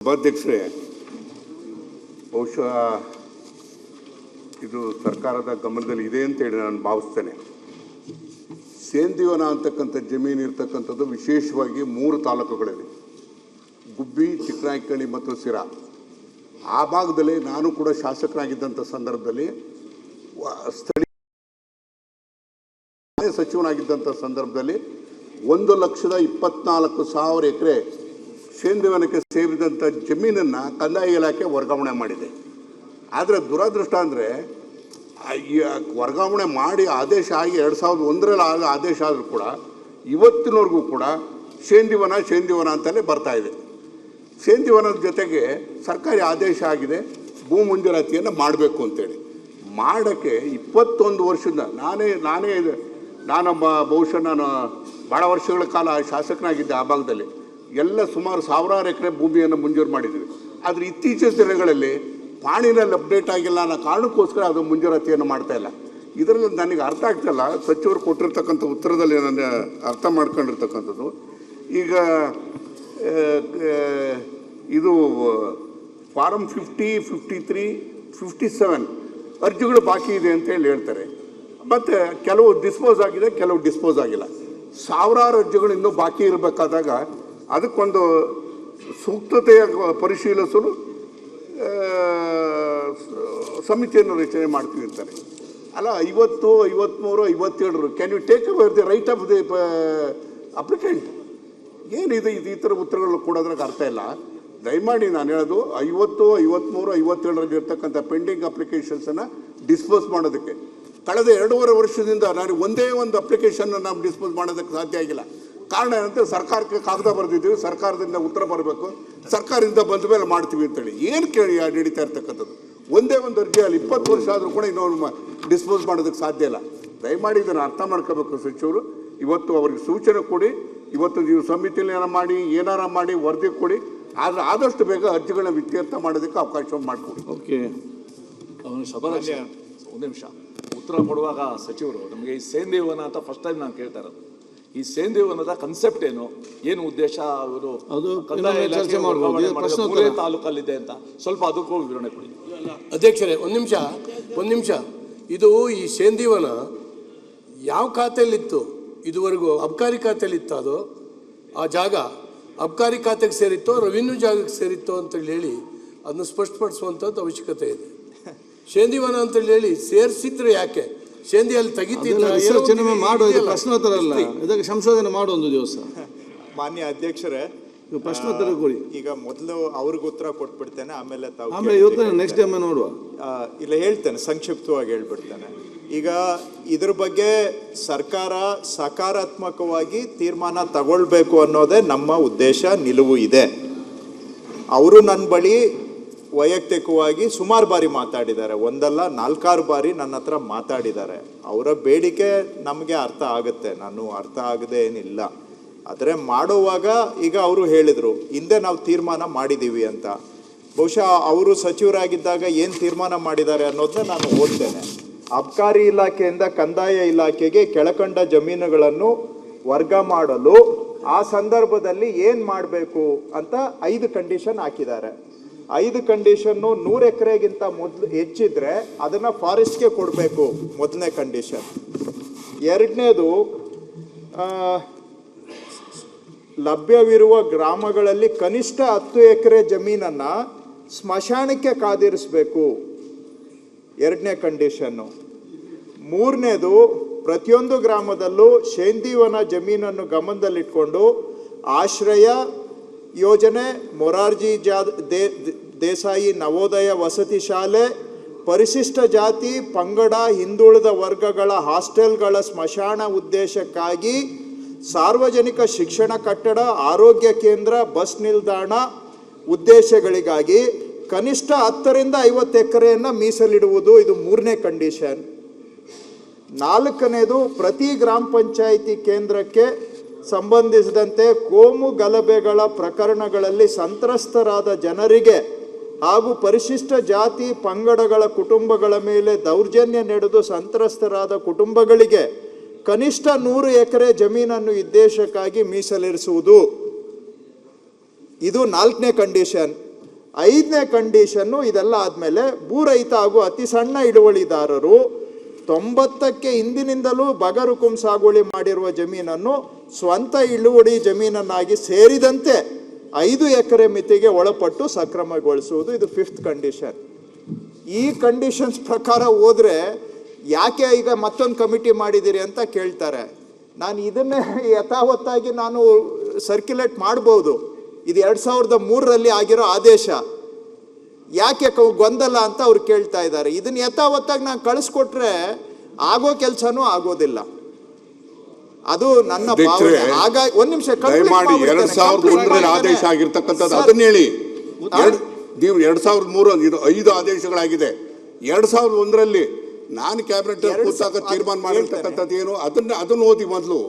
ಸಭಾಧ್ಯಕ್ಷರೇ, ಬಹುಶಃ ಇದು ಸರ್ಕಾರದ ಗಮನದಲ್ಲಿ ಇದೆ ಅಂತೇಳಿ ನಾನು ಭಾವಿಸ್ತೇನೆ. ಸೇಂದಿವನ ಅಂತಕ್ಕಂಥ ಜಮೀನು ಇರ್ತಕ್ಕಂಥದ್ದು ವಿಶೇಷವಾಗಿ 3 ತಾಲೂಕುಗಳಿವೆ, ಗುಬ್ಬಿ, ಚಿಕ್ಕನಾಯಕನಹಳ್ಳಿ ಮತ್ತು ಸಿರಾ. ಆ ಭಾಗದಲ್ಲಿ ನಾನು ಕೂಡ ಶಾಸಕರಾಗಿದ್ದಂಥ ಸಂದರ್ಭದಲ್ಲಿ, ಸ್ಥಳೀಯ ಸಚಿವನಾಗಿದ್ದಂಥ ಸಂದರ್ಭದಲ್ಲಿ 1,24,000 ಎಕರೆ ಸೇಂದಿವನಕ್ಕೆ ಸೇರಿದಂಥ ಜಮೀನನ್ನು ಕಂದಾಯ ಇಲಾಖೆ ವರ್ಗಾವಣೆ ಮಾಡಿದೆ. ಆದರೆ ದುರದೃಷ್ಟ ಅಂದರೆ ವರ್ಗಾವಣೆ ಮಾಡಿ ಆದೇಶ ಆಗಿ 2001ರಲ್ಲಿ ಆದ ಆದೇಶ ಆದರೂ ಕೂಡ ಇವತ್ತಿನವರೆಗೂ ಕೂಡ ಸೇಂದಿವನ ಅಂತಲೇ ಬರ್ತಾಯಿದೆ. ಸೇಂದಿವನದ ಜೊತೆಗೆ ಸರ್ಕಾರಿ ಆದೇಶ ಆಗಿದೆ, ಭೂ ಮಂಜೂರಾತಿಯನ್ನು ಮಾಡಬೇಕು ಅಂತೇಳಿ. ಮಾಡೋಕ್ಕೆ 21 ವರ್ಷದಿಂದ ನಾನು ಬಹುಶಃ ಭಾಳ ವರ್ಷಗಳ ಕಾಲ ಶಾಸಕನಾಗಿದ್ದೆ. ಆ ಭಾಗದಲ್ಲಿ ಎಲ್ಲ ಸುಮಾರು 1000 ಎಕರೆ ಭೂಮಿಯನ್ನು ಮಂಜೂರು ಮಾಡಿದ್ವಿ. ಆದರೆ ಇತ್ತೀಚಿನ ದಿನಗಳಲ್ಲಿ ಪಾಣಿನಲ್ಲಿ ಅಪ್ಡೇಟ್ ಆಗಿಲ್ಲ ಅನ್ನೋ ಕಾರಣಕ್ಕೋಸ್ಕರ ಅದು ಮಂಜೂರಾತಿಯನ್ನು ಮಾಡ್ತಾಯಿಲ್ಲ. ಇದರಲ್ಲಿ ನನಗೆ ಅರ್ಥ ಆಗ್ತಾಯಿಲ್ಲ. ಸಚಿವರು ಕೊಟ್ಟಿರ್ತಕ್ಕಂಥ ಉತ್ತರದಲ್ಲಿ ನಾನು ಅರ್ಥ ಮಾಡ್ಕೊಂಡಿರ್ತಕ್ಕಂಥದ್ದು, ಈಗ ಇದು ಫಾರಮ್ 50, 53, 57 ಅರ್ಜಿಗಳು ಬಾಕಿ ಇದೆ ಅಂತೇಳಿ ಹೇಳ್ತಾರೆ. ಮತ್ತು ಕೆಲವು ಡಿಸ್ಪೋಸ್ ಆಗಿದೆ, ಕೆಲವು ಡಿಸ್ಪೋಸ್ ಆಗಿಲ್ಲ. 1000 ಅರ್ಜಿಗಳು ಇನ್ನೂ ಬಾಕಿ ಇರಬೇಕಾದಾಗ ಅದಕ್ಕೊಂದು ಸೂಕ್ತತೆಯ ಪರಿಶೀಲಿಸಲು ಸಮಿತಿಯನ್ನು ರಚನೆ ಮಾಡ್ತೀವಿ ಅಂತಾರೆ. ಅಲ್ಲ, 50, 53, 57 can you take over the right of the applicant? ಏನಿದೆ ಈ ಥರ ಉತ್ತರಗಳು ಕೊಡೋದ್ರಾಗ ಅರ್ಥ ಇಲ್ಲ. ದಯಮಾಡಿ ನಾನು ಹೇಳೋದು 50, 53, 57ರಲ್ಲಿ ಇರ್ತಕ್ಕಂಥ ಪೆಂಡಿಂಗ್ ಅಪ್ಲಿಕೇಶನ್ಸನ್ನು ಡಿಸ್ಪೋಸ್ ಮಾಡೋದಕ್ಕೆ ಕಳೆದ 2.5 ವರ್ಷದಿಂದ ನಾನು ಒಂದೇ ಒಂದು ಅಪ್ಲಿಕೇಶನ್ನ ನಾವು ಡಿಸ್ಪೋಸ್ ಮಾಡೋದಕ್ಕೆ ಸಾಧ್ಯ ಆಗಿಲ್ಲ. ಕಾರಣ ಏನಂತ, ಸರ್ಕಾರಕ್ಕೆ ಕಾಗದ ಬರೆದಿದ್ದೀವಿ, ಸರ್ಕಾರದಿಂದ ಉತ್ತರ ಬರಬೇಕು, ಸರ್ಕಾರದಿಂದ ಬಂದ ಮೇಲೆ ಮಾಡ್ತೀವಿ ಅಂತೇಳಿ. ಏನು ಕೇಳಿ ನಡೀತಾ ಇರ್ತಕ್ಕಂಥದ್ದು? ಒಂದೇ ಒಂದು ಅರ್ಜಿಯಲ್ಲಿ 20 ವರ್ಷ ಆದರೂ ಕೂಡ ಇನ್ನೊಂದು ಡಿಸ್ಪೋಸ್ ಮಾಡೋದಕ್ಕೆ ಸಾಧ್ಯ ಇಲ್ಲ. ದಯಮಾಡಿ ಇದನ್ನು ಅರ್ಥ ಮಾಡ್ಕೋಬೇಕು ಸಚಿವರು. ಇವತ್ತು ಅವ್ರಿಗೆ ಸೂಚನೆ ಕೊಡಿ, ಇವತ್ತು ನೀವು ಸಮಿತಿಯಲ್ಲಿ ಏನಾರ ಮಾಡಿ ವರದಿ ಕೊಡಿ. ಆದರೆ ಆದಷ್ಟು ಬೇಗ ಅರ್ಜಿಗಳನ್ನ ಇತ್ಯರ್ಥ ಮಾಡೋದಕ್ಕೆ ಅವಕಾಶವನ್ನು ಮಾಡಿಕೊಡಿ. ಓಕೆ, ಸಭಾಧ್ಯಕ್ಷ ಒಂದು ನಿಮಿಷ. ಉತ್ತರ ಕೊಡುವಾಗ ಸಚಿವರು ನಮಗೆ ಈ ಸೇಂದಿವನ ಅಂತ ಫಸ್ಟ್ ಟೈಮ್ ನಾನು ಕೇಳ್ತಾ ಇರೋದು. ಈ ಸೇಂದಿವನದ ಕನ್ಸೆಪ್ಟ್ ಏನು ಉದ್ದೇಶ, ಅವರು ತಾಲೂಕಲ್ಲಿದೆ ಅಂತ ಸ್ವಲ್ಪ ಅದಕ್ಕೂ ವಿವರಣೆ ಕೊಡಿ. ಅಧ್ಯಕ್ಷರೇ, ಒಂದು ನಿಮಿಷ. ಇದು ಈ ಸೇಂದಿವನ ಯಾವ ಖಾತೆಯಲ್ಲಿತ್ತು ಇದುವರೆಗೂ? ಅಬ್ಕಾರಿ ಖಾತೆಯಲ್ಲಿತ್ತು ಅದು? ಆ ಜಾಗ ಅಬ್ಕಾರಿ ಖಾತೆಗೆ ಸೇರಿತ್ತೋ ರೆವಿನ್ಯೂ ಜಾಗಕ್ಕೆ ಸೇರಿತ್ತೋ ಅಂತೇಳಿ ಹೇಳಿ ಅದನ್ನು ಸ್ಪಷ್ಟಪಡಿಸುವಂಥದ್ದು ಅವಶ್ಯಕತೆ ಇದೆ. ಸೇಂದಿವನ ಅಂತೇಳಿ ಹೇಳಿ ಸೇರಿಸಿದ್ರೆ ಯಾಕೆ ಸೇಂದಿಯಲ್ಲಿ ತೆಗಿತಿಲ್ಲ? ಪ್ರಶ್ನೋತ್ತರ ಅಲ್ಲ, ಇದಕ್ಕೆ ಸಂಶೋಧನೆ ಮಾಡೋ ಒಂದು ದಿವಸ. ಮಾನ್ಯ ಅಧ್ಯಕ್ಷರೇ, ಪ್ರಶ್ನೋತ್ತರ ಕೊಡಿ. ಈಗ ಮೊದಲು ಅವ್ರಿಗೆ ಉತ್ತರ ಕೊಟ್ಬಿಡ್ತೇನೆ, ಆಮೇಲೆ ನೆಕ್ಸ್ಟ್ ಟೈಮ್ ನೋಡುವ. ಇಲ್ಲ, ಹೇಳ್ತೇನೆ, ಸಂಕ್ಷಿಪ್ತವಾಗಿ ಹೇಳ್ಬಿಡ್ತೇನೆ. ಈಗ ಇದ್ರ ಬಗ್ಗೆ ಸರ್ಕಾರ ಸಕಾರಾತ್ಮಕವಾಗಿ ತೀರ್ಮಾನ ತಗೊಳ್ಬೇಕು ಅನ್ನೋದೇ ನಮ್ಮ ಉದ್ದೇಶ, ನಿಲುವು ಇದೆ. ಅವರು ನನ್ನ ಬಳಿ ವೈಯಕ್ತಿಕವಾಗಿ ಸುಮಾರು ಬಾರಿ ಮಾತಾಡಿದ್ದಾರೆ, ಒಂದಲ್ಲ 4-6 ಬಾರಿ ನನ್ನ ಹತ್ರ ಮಾತಾಡಿದ್ದಾರೆ. ಅವರ ಬೇಡಿಕೆ ನಮಗೆ ಅರ್ಥ ಆಗುತ್ತೆ, ನಾನು ಅರ್ಥ ಆಗದೆ ಏನಿಲ್ಲ. ಆದರೆ ಮಾಡುವಾಗ ಈಗ ಅವರು ಹೇಳಿದರು ಹಿಂದೆ ನಾವು ತೀರ್ಮಾನ ಮಾಡಿದ್ದೀವಿ ಅಂತ. ಬಹುಶಃ ಅವರು ಸಚಿವರಾಗಿದ್ದಾಗ ಏನು ತೀರ್ಮಾನ ಮಾಡಿದ್ದಾರೆ ಅನ್ನೋದನ್ನ ನಾನು ಓದ್ತೇನೆ. ಅಬ್ಕಾರಿ ಇಲಾಖೆಯಿಂದ ಕಂದಾಯ ಇಲಾಖೆಗೆ ಕೆಳಕಂಡ ಜಮೀನುಗಳನ್ನು ವರ್ಗ ಮಾಡಲು ಆ ಸಂದರ್ಭದಲ್ಲಿ ಏನು ಮಾಡಬೇಕು ಅಂತ 5 ಕಂಡೀಷನ್ ಹಾಕಿದ್ದಾರೆ. 5 ಕಂಡೀಷನ್ನು 100 ಎಕರೆಗಿಂತ ಮೊದಲು ಹೆಚ್ಚಿದ್ರೆ ಅದನ್ನು ಫಾರೆಸ್ಟ್ಗೆ ಕೊಡಬೇಕು, ಮೊದಲನೇ ಕಂಡೀಷನ್. ಎರಡನೇದು, ಲಭ್ಯವಿರುವ ಗ್ರಾಮಗಳಲ್ಲಿ ಕನಿಷ್ಠ 10 ಎಕರೆ ಜಮೀನನ್ನು ಸ್ಮಶಾನಕ್ಕೆ ಕಾದಿರಿಸಬೇಕು, 2ನೇ ಕಂಡೀಷನ್ನು. 3ನೇದು, ಪ್ರತಿಯೊಂದು ಗ್ರಾಮದಲ್ಲೂ ಸೇಂದಿವನ ಜಮೀನನ್ನು ಗಮನದಲ್ಲಿಟ್ಕೊಂಡು ಆಶ್ರಯ ಯೋಜನೆ, ಮೊರಾರ್ಜಿ ದೇಸಾಯಿ ನವೋದಯ ವಸತಿ ಶಾಲೆ, ಪರಿಶಿಷ್ಟ ಜಾತಿ ಪಂಗಡ ಹಿಂದುಳಿದ ವರ್ಗಗಳ ಹಾಸ್ಟೆಲ್ಗಳ ಸ್ಮಶಾನ ಉದ್ದೇಶಕ್ಕಾಗಿ ಸಾರ್ವಜನಿಕ ಶಿಕ್ಷಣ ಕಟ್ಟಡ, ಆರೋಗ್ಯ ಕೇಂದ್ರ, ಬಸ್ ನಿಲ್ದಾಣ ಉದ್ದೇಶಗಳಿಗಾಗಿ ಕನಿಷ್ಠ 10ರಿಂದ 50 ಎಕರೆಯನ್ನು ಮೀಸಲಿಡುವುದು, ಇದು 3ನೇ ಕಂಡೀಷನ್. 4ನೇದು, ಪ್ರತಿ ಗ್ರಾಮ ಪಂಚಾಯಿತಿ ಕೇಂದ್ರಕ್ಕೆ ಸಂಬಂಧಿಸಿದಂತೆ ಕೋಮು ಗಲಭೆಗಳ ಪ್ರಕರಣಗಳಲ್ಲಿ ಸಂತ್ರಸ್ತರಾದ ಜನರಿಗೆ ಹಾಗೂ ಪರಿಶಿಷ್ಟ ಜಾತಿ ಪಂಗಡಗಳ ಕುಟುಂಬಗಳ ಮೇಲೆ ದೌರ್ಜನ್ಯ ನಡೆದು ಸಂತ್ರಸ್ತರಾದ ಕುಟುಂಬಗಳಿಗೆ ಕನಿಷ್ಠ 100 ಎಕರೆ ಜಮೀನನ್ನು ಉದ್ದೇಶಕ್ಕಾಗಿ ಮೀಸಲಿರಿಸುವುದು. ಇದು 4ನೇ ಕಂಡೀಷನ್. 5ನೇ ಕಂಡೀಷನ್ನು ಇದೆಲ್ಲ ಆದಮೇಲೆ ಭೂರಹಿತ ಹಾಗೂ ಅತಿ ಸಣ್ಣ ಹಿಡುವಳಿದಾರರು 90ಕ್ಕೆ ಹಿಂದಿನಿಂದಲೂ ಬಗರುಕುಂ ಸಾಗುವಳಿ ಮಾಡಿರುವ ಜಮೀನನ್ನು ಸ್ವಂತ ಇಳುವಳಿ ಜಮೀನನ್ನಾಗಿ ಸೇರಿದಂತೆ 5 ಎಕರೆ ಮಿತಿಗೆ ಒಳಪಟ್ಟು ಸಕ್ರಮಗೊಳಿಸುವುದು. ಇದು 5th ಕಂಡೀಷನ್. ಈ ಕಂಡೀಷನ್ಸ್ ಪ್ರಕಾರ ಹೋದರೆ ಯಾಕೆ ಈಗ ಮತ್ತೊಂದು ಕಮಿಟಿ ಮಾಡಿದ್ದೀರಿ ಅಂತ ಕೇಳ್ತಾರೆ. ನಾನು ಇದನ್ನೇ ಯಥಾವತ್ತಾಗಿ ನಾನು ಸರ್ಕ್ಯುಲೇಟ್ ಮಾಡ್ಬೋದು. ಇದು 2003ರಲ್ಲಿ ಆಗಿರೋ ಆದೇಶ, ಯಾಕೆ ಗೊಂದಲ ಅಂತ ಅವ್ರು ಕೇಳ್ತಾ ಇದ್ದಾರೆ. ಇದನ್ನ ಯಥಾವತ್ತಾಗಿ ನಾನು ಕಳಿಸ್ಕೊಟ್ರೆ ಆಗೋ ಕೆಲಸನೂ ಆಗೋದಿಲ್ಲ. ಅದು ನನ್ನ ಭಾವನೆ. ಹಾಗಾಗಿ ಒಂದ್ ನಿಮಿಷ ದಯಮಾಡಿ 2001ರಲ್ಲಿ ಆದೇಶ ಆಗಿರ್ತಕ್ಕಂಥದ್ದು ಅದನ್ನ ಹೇಳಿ. ನೀವು 2003 ಇದು 5 ಆದೇಶಗಳಾಗಿದೆ. 2001ರಲ್ಲಿ ನಾನು ಕ್ಯಾಬಿನೆಟ್ ಕೂತಾಗ ತೀರ್ಮಾನ ಮಾಡಿರ್ತಕ್ಕಂಥದ್ದು ಏನು ಅದನ್ನು ಓದಿ ಮೊದಲು.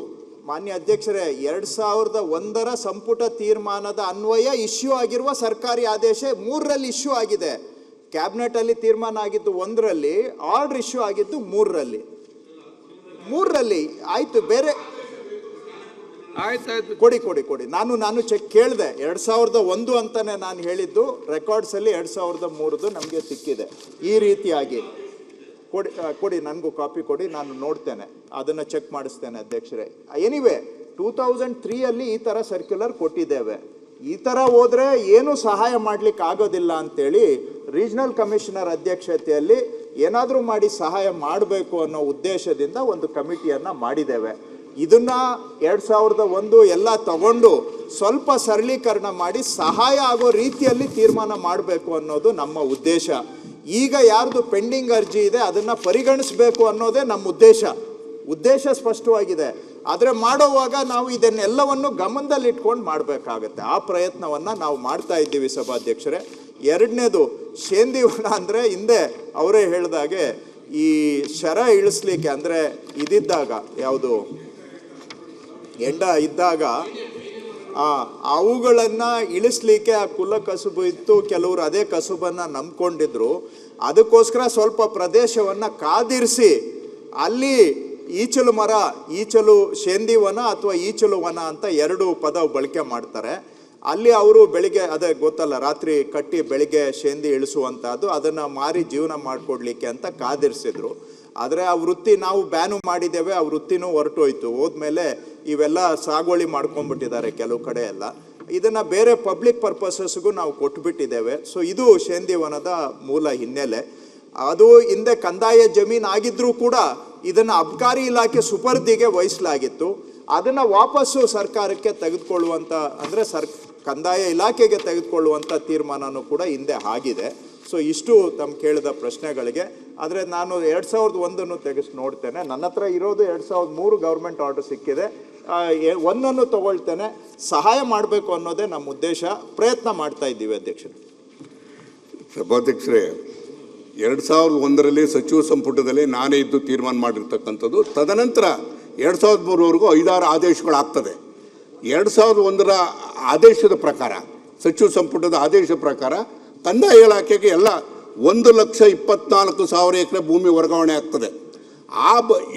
ಮಾನ್ಯ ಅಧ್ಯಕ್ಷರೇ, 2001ರ ಸಂಪುಟ ತೀರ್ಮಾನದ ಅನ್ವಯ ಇಶ್ಯೂ ಆಗಿರುವ ಸರ್ಕಾರಿ ಆದೇಶ 3ರಲ್ಲಿ ಇಶ್ಯೂ ಆಗಿದೆ. ಕ್ಯಾಬಿನೆಟ್ ಅಲ್ಲಿ ತೀರ್ಮಾನ ಆಗಿದ್ದು 1ರಲ್ಲಿ, ಆರ್ಡರ್ ಇಶ್ಯೂ ಆಗಿದ್ದು 3ರಲ್ಲಿ. ಆಯ್ತು, ಬೇರೆ ಆಯ್ತಾಯ್ತು, ಕೊಡಿ. ನಾನು ಚೆಕ್ ಕೇಳಿದೆ. 2001 ಅಂತಾನೆ ನಾನು ಹೇಳಿದ್ದು. ರೆಕಾರ್ಡ್ಸ್ ಅಲ್ಲಿ 2003 ನಮಗೆ ಸಿಕ್ಕಿದೆ. ಈ ರೀತಿಯಾಗಿ ಕೊಡಿ, ನನಗೂ ಕಾಪಿ ಕೊಡಿ, ನಾನು ನೋಡ್ತೇನೆ, ಅದನ್ನು ಚೆಕ್ ಮಾಡಿಸ್ತೇನೆ ಅಧ್ಯಕ್ಷರೇ. ಎನಿವೆ 2003 ಈ ಥರ ಸರ್ಕ್ಯುಲರ್ ಕೊಟ್ಟಿದ್ದೇವೆ. ಈ ಥರ ಹೋದರೆ ಏನೂ ಸಹಾಯ ಮಾಡಲಿಕ್ಕೆ ಆಗೋದಿಲ್ಲ ಅಂತೇಳಿ ರೀಜನಲ್ ಕಮಿಷನರ್ ಅಧ್ಯಕ್ಷತೆಯಲ್ಲಿ ಏನಾದರೂ ಮಾಡಿ ಸಹಾಯ ಮಾಡಬೇಕು ಅನ್ನೋ ಉದ್ದೇಶದಿಂದ ಒಂದು ಕಮಿಟಿಯನ್ನು ಮಾಡಿದ್ದೇವೆ. ಇದನ್ನ 2001 ಎಲ್ಲ ತಗೊಂಡು ಸ್ವಲ್ಪ ಸರಳೀಕರಣ ಮಾಡಿ ಸಹಾಯ ಆಗೋ ರೀತಿಯಲ್ಲಿ ತೀರ್ಮಾನ ಮಾಡಬೇಕು ಅನ್ನೋದು ನಮ್ಮ ಉದ್ದೇಶ. ಈಗ ಯಾರ್ದು ಪೆಂಡಿಂಗ್ ಅರ್ಜಿ ಇದೆ ಅದನ್ನು ಪರಿಗಣಿಸಬೇಕು ಅನ್ನೋದೇ ನಮ್ಮ ಉದ್ದೇಶ ಸ್ಪಷ್ಟವಾಗಿದೆ. ಆದರೆ ಮಾಡೋವಾಗ ನಾವು ಇದನ್ನೆಲ್ಲವನ್ನು ಗಮನದಲ್ಲಿಟ್ಕೊಂಡು ಮಾಡಬೇಕಾಗತ್ತೆ. ಆ ಪ್ರಯತ್ನವನ್ನು ನಾವು ಮಾಡ್ತಾ ಇದ್ದೀವಿ ಸಭಾಧ್ಯಕ್ಷರೇ. ಎರಡನೇದು, ಶೇಂದಿವನ ಅಂದರೆ ಹಿಂದೆ ಅವರೇ ಹೇಳಿದಾಗೆ ಈ ಶರ ಇಳಿಸ್ಲಿಕ್ಕೆ ಅಂದರೆ ಇದಿದ್ದಾಗ, ಯಾವುದು ಎಂಡ ಇದ್ದಾಗ ಅವುಗಳನ್ನು ಇಳಿಸ್ಲಿಕ್ಕೆ ಆ ಕುಲ ಕಸುಬು ಇತ್ತು. ಕೆಲವರು ಅದೇ ಕಸುಬನ್ನು ನಂಬ್ಕೊಂಡಿದ್ರು. ಅದಕ್ಕೋಸ್ಕರ ಸ್ವಲ್ಪ ಪ್ರದೇಶವನ್ನು ಕಾದಿರಿಸಿ ಅಲ್ಲಿ ಈಚಲು ಶೇಂದಿವನ ಅಥವಾ ಈಚಲು ವನ ಅಂತ 2 ಪದ ಬಳಕೆ ಮಾಡ್ತಾರೆ. ಅಲ್ಲಿ ಅವರು ಬೆಳಿಗ್ಗೆ, ಅದೇ ಗೊತ್ತಲ್ಲ, ರಾತ್ರಿ ಕಟ್ಟಿ ಬೆಳಿಗ್ಗೆ ಶೇಂದಿ ಇಳಿಸುವಂಥದ್ದು, ಅದನ್ನು ಮಾರಿ ಜೀವನ ಮಾಡಿಕೊಡ್ಲಿಕ್ಕೆ ಅಂತ ಕಾದಿರಿಸಿದ್ರು. ಆದರೆ ಆ ವೃತ್ತಿ ನಾವು ಬ್ಯಾನು ಮಾಡಿದ್ದೇವೆ. ಆ ವೃತ್ತಿನೂ ಹೊರಟೋಯ್ತು. ಹೋದ್ಮೇಲೆ ಇವೆಲ್ಲ ಸಾಗುವಳಿ ಮಾಡ್ಕೊಂಡ್ಬಿಟ್ಟಿದ್ದಾರೆ ಕೆಲವು ಕಡೆ ಎಲ್ಲ. ಇದನ್ನು ಬೇರೆ ಪಬ್ಲಿಕ್ ಪರ್ಪಸಸ್ಗೂ ನಾವು ಕೊಟ್ಟುಬಿಟ್ಟಿದ್ದೇವೆ. ಸೊ ಇದು ಶೇಂದಿವನದ ಮೂಲ ಹಿನ್ನೆಲೆ. ಅದು ಹಿಂದೆ ಕಂದಾಯ ಜಮೀನು ಆಗಿದ್ರೂ ಕೂಡ ಇದನ್ನು ಅಬ್ಕಾರಿ ಇಲಾಖೆ ಸುಪರ್ದಿಗೆ ವಹಿಸಲಾಗಿತ್ತು. ಅದನ್ನು ವಾಪಸ್ಸು ಸರ್ಕಾರಕ್ಕೆ ತೆಗೆದುಕೊಳ್ಳುವಂಥ, ಅಂದರೆ ಕಂದಾಯ ಇಲಾಖೆಗೆ ತೆಗೆದುಕೊಳ್ಳುವಂಥ ತೀರ್ಮಾನನೂ ಕೂಡ ಹಿಂದೆ ಆಗಿದೆ. ಸೊ ಇಷ್ಟು ತಮ್ಮ ಕೇಳಿದ ಪ್ರಶ್ನೆಗಳಿಗೆ. ಆದರೆ ನಾನು 2001 ತೆಗೆಸಿ ನೋಡ್ತೇನೆ. ನನ್ನ ಹತ್ರ ಇರೋದು 2003 ಗೌರ್ಮೆಂಟ್ ಆರ್ಡರ್ ಸಿಕ್ಕಿದೆ. 1 ತಗೊಳ್ತೇನೆ. ಸಹಾಯ ಮಾಡಬೇಕು ಅನ್ನೋದೇ ನಮ್ಮ ಉದ್ದೇಶ. ಪ್ರಯತ್ನ ಮಾಡ್ತಾ ಇದ್ದೀವಿ ಅಧ್ಯಕ್ಷರೇ. ಸಭಾಧ್ಯಕ್ಷರೇ, 2001ರಲ್ಲಿ ಸಚಿವ ಸಂಪುಟದಲ್ಲಿ ನಾನೇ ಇದ್ದು ತೀರ್ಮಾನ ಮಾಡಿರ್ತಕ್ಕಂಥದ್ದು. ತದನಂತರ 2003ವರೆಗೂ 5-6 ಆದೇಶಗಳಾಗ್ತದೆ. 2001ರ ಆದೇಶದ ಪ್ರಕಾರ, ಸಚಿವ ಸಂಪುಟದ ಆದೇಶ ಪ್ರಕಾರ ಕಂದಾಯ ಇಲಾಖೆಗೆ ಎಲ್ಲ 1,24,000 ಎಕರೆ ಭೂಮಿ ವರ್ಗಾವಣೆ ಆಗ್ತದೆ.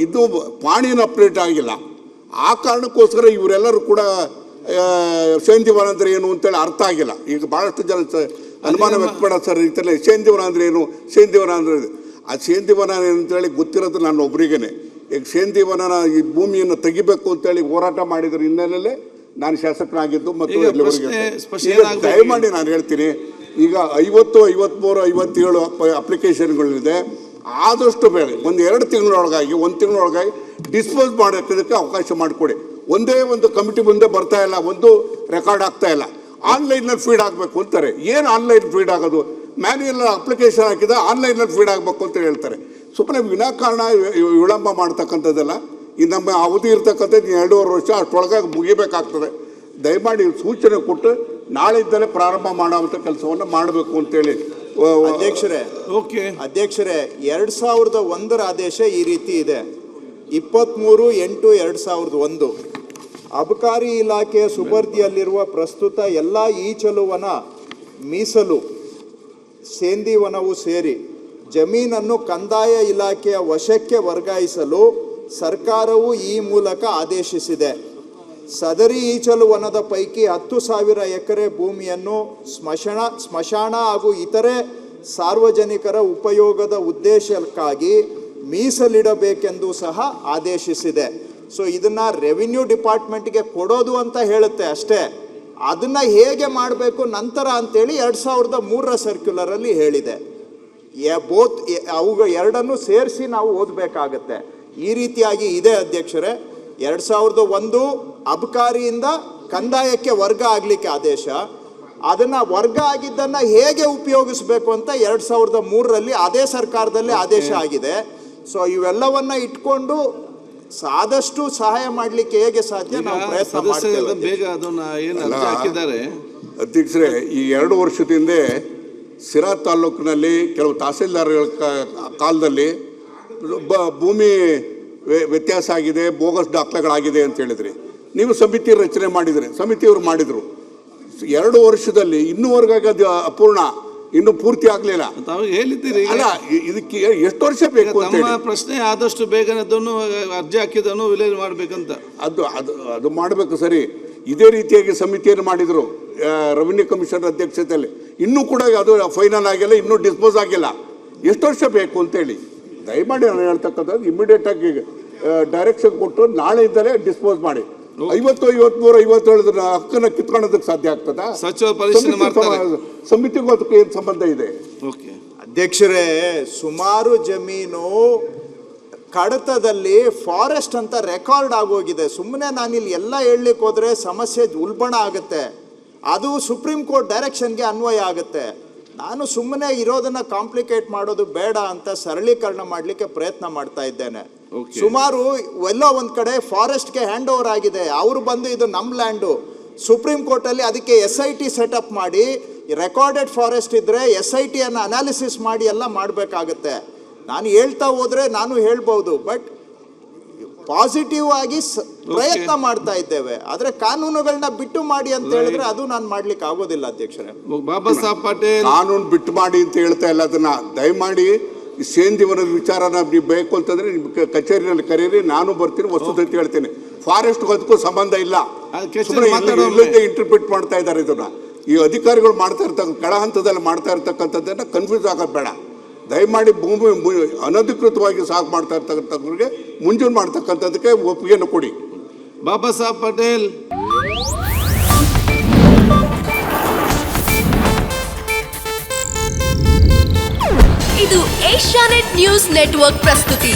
ಇದು ಪಾಣಿನ ಅಪ್ಡೇಟ್ ಆಗಿಲ್ಲ. ಆ ಕಾರಣಕ್ಕೋಸ್ಕರ ಇವರೆಲ್ಲರೂ ಕೂಡ ಶೇಂದಿವನ ಅಂದರೆ ಏನು ಅಂತೇಳಿ ಅರ್ಥ ಆಗಿಲ್ಲ. ಈಗ ಭಾಳಷ್ಟು ಜನ ಅನುಮಾನ ವ್ಯಕ್ತಪಡ ಸರ್ ರೀತಿಯಲ್ಲಿ ಶೇಂದಿವನ ಅಂದರೆ ಏನು, ಶೇಂದಿವನ ಅಂದರೆ ಆ ಶೇಂದಿವನ ಅಂತೇಳಿ ಗೊತ್ತಿರೋದು ನನ್ನ ಒಬ್ಬರಿಗೇನೆ. ಈಗ ಶೇಂದಿವನ ಈ ಭೂಮಿಯನ್ನು ತೆಗಿಬೇಕು ಅಂತೇಳಿ ಹೋರಾಟ ಮಾಡಿದ್ರ ಹಿನ್ನೆಲೆಯಲ್ಲೇ ನಾನು ಶಾಸಕನಾಗಿದ್ದು ಮತ್ತು ದಯಮಾಡಿ ನಾನು ಹೇಳ್ತೀನಿ, ಈಗ 50, 53, 57 ಅಪ್ಲಿಕೇಶನ್ಗಳಿದೆ. ಆದಷ್ಟು ಬೇಗ 1-2 ತಿಂಗಳೊಳಗಾಗಿ 1 ತಿಂಗಳೊಳಗಾಗಿ ಡಿಸ್ಪೋಸ್ ಮಾಡೋದಕ್ಕೆ ಅವಕಾಶ ಮಾಡಿಕೊಡಿ. ಒಂದೇ ಒಂದು ಕಮಿಟಿ ಮುಂದೆ ಬರ್ತಾ ಇಲ್ಲ, ಒಂದು ರೆಕಾರ್ಡ್ ಆಗ್ತಾ ಇಲ್ಲ. ಆನ್ಲೈನಲ್ಲಿ ಫೀಡ್ ಆಗಬೇಕು ಅಂತಾರೆ. ಏನು ಆನ್ಲೈನ್ ಫೀಡ್ ಆಗೋದು? ಮ್ಯಾನ್ಯುಯಲ್ ಅಪ್ಲಿಕೇಶನ್ ಹಾಕಿದ ಆನ್ಲೈನಲ್ಲಿ ಫೀಡ್ ಆಗಬೇಕು ಅಂತ ಹೇಳ್ತಾರೆ. ಸುಮ್ಮನೆ ವಿನಾಕಾರಣ ವಿಳಂಬ ಮಾಡ್ತಕ್ಕಂಥದ್ದೆಲ್ಲ. ಈ ನಮ್ಮ ಅವಧಿ ಇರ್ತಕ್ಕಂಥದ್ದು 2.5 ವರ್ಷ, ಅಷ್ಟೊಳಗಾಗಿ ಮುಗಿಬೇಕಾಗ್ತದೆ. ದಯಮಾಡಿ ಸೂಚನೆ ಕೊಟ್ಟು ನಾಳಿದ್ದಲೇ ಪ್ರಾರಂಭ ಮಾಡುವಂಥ ಕೆಲಸವನ್ನು ಮಾಡಬೇಕು ಅಂತೇಳಿ ಅಧ್ಯಕ್ಷರೇ. 2001ರ ಆದೇಶ ಈ ರೀತಿ ಇದೆ. 23/8/2001 ಅಬಕಾರಿ ಇಲಾಖೆಯ ಸುಪರ್ದಿಯಲ್ಲಿರುವ ಪ್ರಸ್ತುತ ಎಲ್ಲ ಈಚಲುವನ ಮೀಸಲು ಸೇಂದಿವನವು ಸೇರಿ ಜಮೀನನ್ನು ಕಂದಾಯ ಇಲಾಖೆಯ ವಶಕ್ಕೆ ವರ್ಗಾಯಿಸಲು ಸರ್ಕಾರವು ಈ ಮೂಲಕ ಆದೇಶಿಸಿದೆ. ಸದರಿ ಈಚಲು ವನದ ಪೈಕಿ 10,000 ಎಕರೆ ಭೂಮಿಯನ್ನು ಸ್ಮಶಾನ ಹಾಗೂ ಇತರೆ ಸಾರ್ವಜನಿಕರ ಉಪಯೋಗದ ಉದ್ದೇಶಕ್ಕಾಗಿ ಮೀಸಲಿಡಬೇಕೆಂದು ಸಹ ಆದೇಶಿಸಿದೆ. ಸೊ ಇದನ್ನು ರೆವಿನ್ಯೂ ಡಿಪಾರ್ಟ್ಮೆಂಟ್ಗೆ ಕೊಡೋದು ಅಂತ ಹೇಳುತ್ತೆ ಅಷ್ಟೇ. ಅದನ್ನು ಹೇಗೆ ಮಾಡಬೇಕು ನಂತರ ಅಂತೇಳಿ 2003 ಸರ್ಕ್ಯುಲರಲ್ಲಿ ಹೇಳಿದೆ. ಅವು ಎರಡನ್ನು ಸೇರಿಸಿ ನಾವು ಓದಬೇಕಾಗತ್ತೆ. ಈ ರೀತಿಯಾಗಿ ಇದೆ ಅಧ್ಯಕ್ಷರೇ. 2001 ಅಬಕಾರಿಯಿಂದ ಕಂದಾಯಕ್ಕೆ ವರ್ಗ ಆಗಲಿಕ್ಕೆ ಆದೇಶ. ಅದನ್ನು ವರ್ಗ ಆಗಿದ್ದನ್ನು ಹೇಗೆ ಉಪಯೋಗಿಸಬೇಕು ಅಂತ 2003ರಲ್ಲಿ ಅದೇ ಸರ್ಕಾರದಲ್ಲೇ ಆದೇಶ ಆಗಿದೆ. ಸೊ ಇವೆಲ್ಲವನ್ನ ಇಟ್ಕೊಂಡು ಆದಷ್ಟು ಸಹಾಯ ಮಾಡಲಿಕ್ಕೆ ಹೇಗೆ ಸಾಧ್ಯ ನಾವು ಪ್ರಯತ್ನ ಮಾಡ್ತೇವೆ. ಬೇಗ ಅದನ್ನ ಏನು ಅರ್ಜಿ ಹಾಕಿದ್ದಾರೆ ಅಧ್ಯಕ್ಷರೇ, ಈ 2 ವರ್ಷದಿಂದ ಸಿರಾ ತಾಲೂಕಿನಲ್ಲಿ ಕೆಲವು ತಹಸೀಲ್ದಾರ್ಗಳ ಕಾಲದಲ್ಲಿ ಭೂಮಿ ವ್ಯತ್ಯಾಸ ಆಗಿದೆ, ಬೋಗಸ್ ದಾಖಲೆಗಳಾಗಿದೆ ಅಂತ ಹೇಳಿದ್ರಿ. ನೀವು ಸಮಿತಿ ರಚನೆ ಮಾಡಿದ್ರಿ, ಸಮಿತಿಯವರು ಮಾಡಿದರು. 2 ವರ್ಷದಲ್ಲಿ ಇನ್ನೂವರೆಗಾಗಿ ಅದು ಅಪೂರ್ಣ, ಇನ್ನು ಪೂರ್ತಿ ಆಗಲಿಲ್ಲ. ತಾವು ಹೇಳಿದ್ದೀರಿ. ಅಲ್ಲ, ಇದಕ್ಕೆ ಎಷ್ಟು ವರ್ಷ ಬೇಕು ಅಂತ ನಮ್ಮ ಪ್ರಶ್ನೆ ಆದಷ್ಟು ಬೇಗನೆ ಅದನ್ನು ಅರ್ಜಿ ಹಾಕಿದನ್ನು ವಿಲೇಜ್ ಮಾಡಬೇಕಂತ. ಅದು ಮಾಡಬೇಕು ಸರಿ. ಇದೇ ರೀತಿಯಾಗಿ ಸಮಿತಿಯನ್ನು ಮಾಡಿದರು ರೆವಿನ್ಯೂ ಕಮಿಷನರ್ ಅಧ್ಯಕ್ಷತೆಯಲ್ಲಿ. ಇನ್ನೂ ಕೂಡ ಅದು ಫೈನಲ್ ಆಗಿಲ್ಲ, ಇನ್ನೂ ಡಿಸ್ಪೋಸ್ ಆಗಿಲ್ಲ. ಎಷ್ಟು ವರ್ಷ ಬೇಕು ಅಂತೇಳಿ ದಯಮಾಡಿ ನಾನು ಹೇಳ್ತಕ್ಕಂಥದ್ದು ಇಮಿಡಿಯೇಟ್ ಆಗಿ ಡೈರೆಕ್ಷನ್ ಕೊಟ್ಟು ನಾಳೆಯಿಂದಲೇ ಡಿಸ್ಪೋಸ್ ಮಾಡಿ. 50, 53, 57 ಹಕ್ಕನ್ನು ಕಿತ್ಕೊಳ್ಳೋದಕ್ಕೆ ಸಾಧ್ಯ ಆಗ್ತದಾ? ಸಚಿವ ಪರಿಶೀಲನೆ ಮಾಡ್ತಾರೆ. ಸಮಿತಿಗೂ ಅದಕ್ಕೆ ಏನು ಸಂಬಂಧ ಇದೆ? ಅಧ್ಯಕ್ಷರೇ, ಸುಮಾರು ಜಮೀನು ಕಡತದಲ್ಲಿ ಫಾರೆಸ್ಟ್ ಅಂತ ರೆಕಾರ್ಡ್ ಆಗೋಗಿದೆ. ಸುಮ್ಮನೆ ನಾನಿಲ್ಲಿ ಎಲ್ಲ ಹೇಳಲಿಕ್ಕೆ ಹೋದರೆ ಸಮಸ್ಯೆ ಉಲ್ಬಣ ಆಗುತ್ತೆ. ಅದು ಸುಪ್ರೀಂ ಕೋರ್ಟ್ ಡೈರೆಕ್ಷನ್ಗೆ ಅನ್ವಯ ಆಗುತ್ತೆ. ನಾನು ಸುಮ್ಮನೆ ಇರೋದನ್ನ ಕಾಂಪ್ಲಿಕೇಟ್ ಮಾಡೋದು ಬೇಡ ಅಂತ ಸರಳೀಕರಣ ಮಾಡಲಿಕ್ಕೆ ಪ್ರಯತ್ನ ಮಾಡ್ತಾ ಇದ್ದೇನೆ. ಸುಮಾರು ಎಲ್ಲೋ ಒಂದು ಕಡೆ ಫಾರೆಸ್ಟ್ಗೆ ಹ್ಯಾಂಡ್ ಓವರ್ ಆಗಿದೆ. ಅವರು ಬಂದು ಇದು ನಮ್ಮ ಲ್ಯಾಂಡು, ಸುಪ್ರೀಂ ಕೋರ್ಟಲ್ಲಿ ಅದಕ್ಕೆ SIT ಸೆಟಪ್ ಮಾಡಿ, ರೆಕಾರ್ಡೆಡ್ ಫಾರೆಸ್ಟ್ ಇದ್ದರೆ SITಯನ್ನು ಅನಾಲಿಸಿಸ್ ಮಾಡಿ ಎಲ್ಲ ಮಾಡಬೇಕಾಗತ್ತೆ. ನಾನು ಹೇಳ್ತಾ ಹೋದರೆ ನಾನು ಹೇಳ್ಬೋದು, ಬಟ್ ಪಾಸಿಟಿವ್ ಆಗಿ ಪ್ರಯತ್ನ ಮಾಡ್ತಾ ಇದ್ದೇವೆ. ಆದರೆ ಕಾನೂನುಗಳನ್ನ ಬಿಟ್ಟು ಮಾಡಿ ಅಂತ ಹೇಳಿದ್ರೆ ಅದು ನಾನು ಮಾಡ್ಲಿಕ್ಕೆ ಆಗೋದಿಲ್ಲ ಅಧ್ಯಕ್ಷರೇ. ಬಾಬಾ ಸಾಹೇಬ್ ಪಾಟೀಲ್ ಕಾನೂನು ಬಿಟ್ಟು ಮಾಡಿ ಅಂತ ಹೇಳ್ತಾ ಇಲ್ಲ. ಅದನ್ನ ದಯಮಾಡಿ ಸೇಂದಿವನದ ವಿಚಾರನ ನೀವು ಬೇಕು ಅಂತಂದ್ರೆ ನಿಮ್ಮ ಕಚೇರಿಯಲ್ಲಿ ಕರೀರಿ, ನಾನು ಬರ್ತೀನಿ, ವಸ್ತುಸ್ಥಿತಿ ಹೇಳ್ತೀನಿ. ಫಾರೆಸ್ಟ್ ಅದಕ್ಕೂ ಸಂಬಂಧ ಇಲ್ಲ. ಇಂಟರ್ಪ್ರಿಟ್ ಮಾಡ್ತಾ ಇದ್ದಾರೆ ಇದನ್ನ. ಈ ಅಧಿಕಾರಿಗಳು ಮಾಡ್ತಾ ಇರ್ತಕ್ಕ ಕೆಳ ಹಂತದಲ್ಲಿ ಮಾಡ್ತಾ ಇರ್ತಕ್ಕಂಥದ್ದನ್ನ ಕನ್ಫ್ಯೂಸ್ ಆಗೋದು ಬೇಡ. ದಯಮಾಡಿ ಭೂಮಿ ಅನಧಿಕೃತವಾಗಿ ಸಾಕು ಮಾಡ್ತಾ ಇರ್ತಕ್ಕಂಥವ್ರಿಗೆ ಮುಂಜೂರು ಮಾಡ್ತಕ್ಕಂಥದ್ದಕ್ಕೆ ಒಪ್ಪಿಗೆಯನ್ನು ಕೊಡಿ. ಬಾಬಾ ಸಾಹೇಬ್ ಪಟೇಲ್. ಇದು ಏಷ್ಯಾನೆಟ್ ನ್ಯೂಸ್ ನೆಟ್ವರ್ಕ್ ಪ್ರಸ್ತುತಿ.